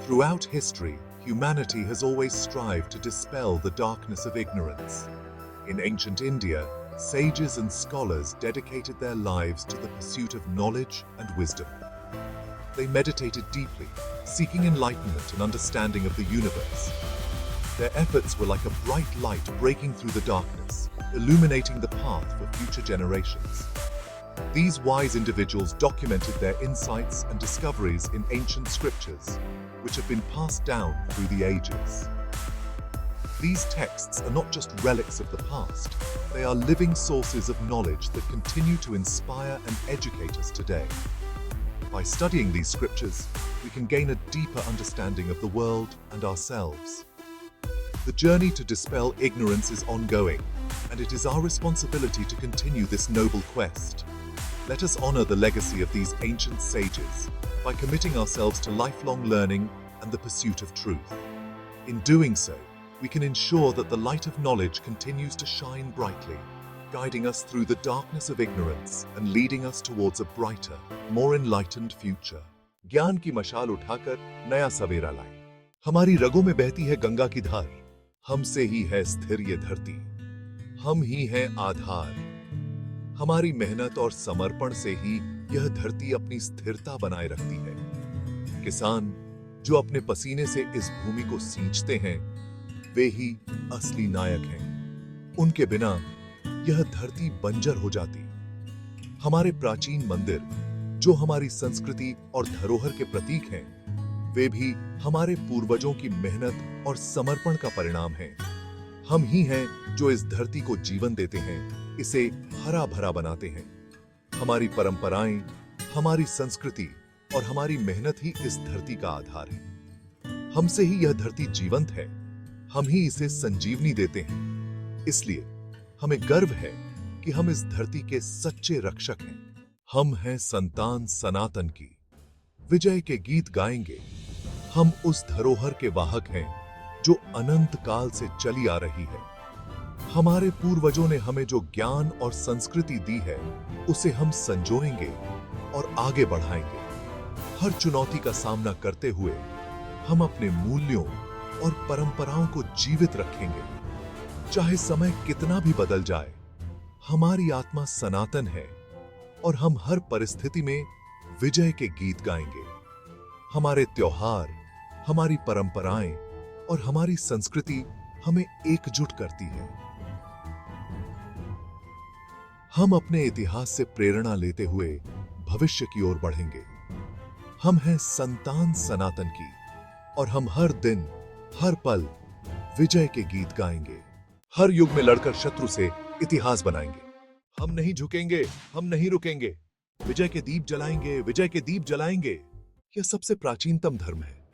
Throughout history, humanity has always strived to dispel the darkness of ignorance. In ancient India, sages and scholars dedicated their lives to the pursuit of knowledge and wisdom. They meditated deeply, seeking enlightenment and understanding of the universe. Their efforts were like a bright light breaking through the darkness, illuminating the path for future generations. These wise individuals documented their insights and discoveries in ancient scriptures, which have been passed down through the ages. These texts are not just relics of the past, they are living sources of knowledge that continue to inspire and educate us today. By studying these scriptures, we can gain a deeper understanding of the world and ourselves. The journey to dispel ignorance is ongoing, and it is our responsibility to continue this noble quest. Let us honor the legacy of these ancient sages by committing ourselves to lifelong learning and the pursuit of truth. In doing so, we can ensure that the light of knowledge continues to shine brightly, guiding us through the darkness of ignorance and leading us towards a brighter, more enlightened future. ज्ञान की मशाल उठाकर नया सवेरा लाएं। हमारी रगों में बहती है गंगा की धार, हमसे ही है स्थिर ये धरती, हम ही हैं आधार। हमारी मेहनत और समर्पण से ही यह धरती अपनी स्थिरता बनाए रखती है। किसान जो अपने पसीने से इस भूमि को सींचते हैं, वे ही असली नायक हैं। उनके बिना यह धरती बंजर हो जाती। हमारे प्राचीन मंदिर, जो हमारी संस्कृति और धरोहर के प्रतीक हैं, वे भी हमारे पूर्वजों की मेहनत और समर्पण का परिणाम हैं। हम ही हैं जो इस धरती को जीवन देते हैं, इसे हरा भरा बनाते हैं। हमारी परंपराएं, हमारी संस्कृति और हमारी मेहनत ही इस धरती का आधार है। हमसे ही यह धरती जीवंत है, हम ही इसे संजीवनी देते हैं। इसलिए हमें गर्व है कि हम इस धरती के सच्चे रक्षक हैं। हम हैं संतान सनातन की, विजय के गीत गाएंगे। हम उस धरोहर के वाहक हैं जो अनंत काल से चली आ रही है। हमारे पूर्वजों ने हमें जो ज्ञान और संस्कृति दी है, उसे हम संजोएंगे और आगे बढ़ाएंगे। हर चुनौती का सामना करते हुए हम अपने मूल्यों और परंपराओं को जीवित रखेंगे। चाहे समय कितना भी बदल जाए, हमारी आत्मा सनातन है और हम हर परिस्थिति में विजय के गीत गाएंगे। हमारे त्योहार, हमारी परंपराएं और हमारी संस्कृति हमें एकजुट करती है। हम अपने इतिहास से प्रेरणा लेते हुए भविष्य की ओर बढ़ेंगे। हम हैं संतान सनातन की और हम हर दिन, हर पल विजय के गीत गाएंगे। हर युग में लड़कर शत्रु से इतिहास बनाएंगे। हम नहीं झुकेंगे, हम नहीं रुकेंगे। विजय के दीप जलाएंगे, विजय के दीप जलाएंगे। यह सबसे प्राचीनतम धर्म है।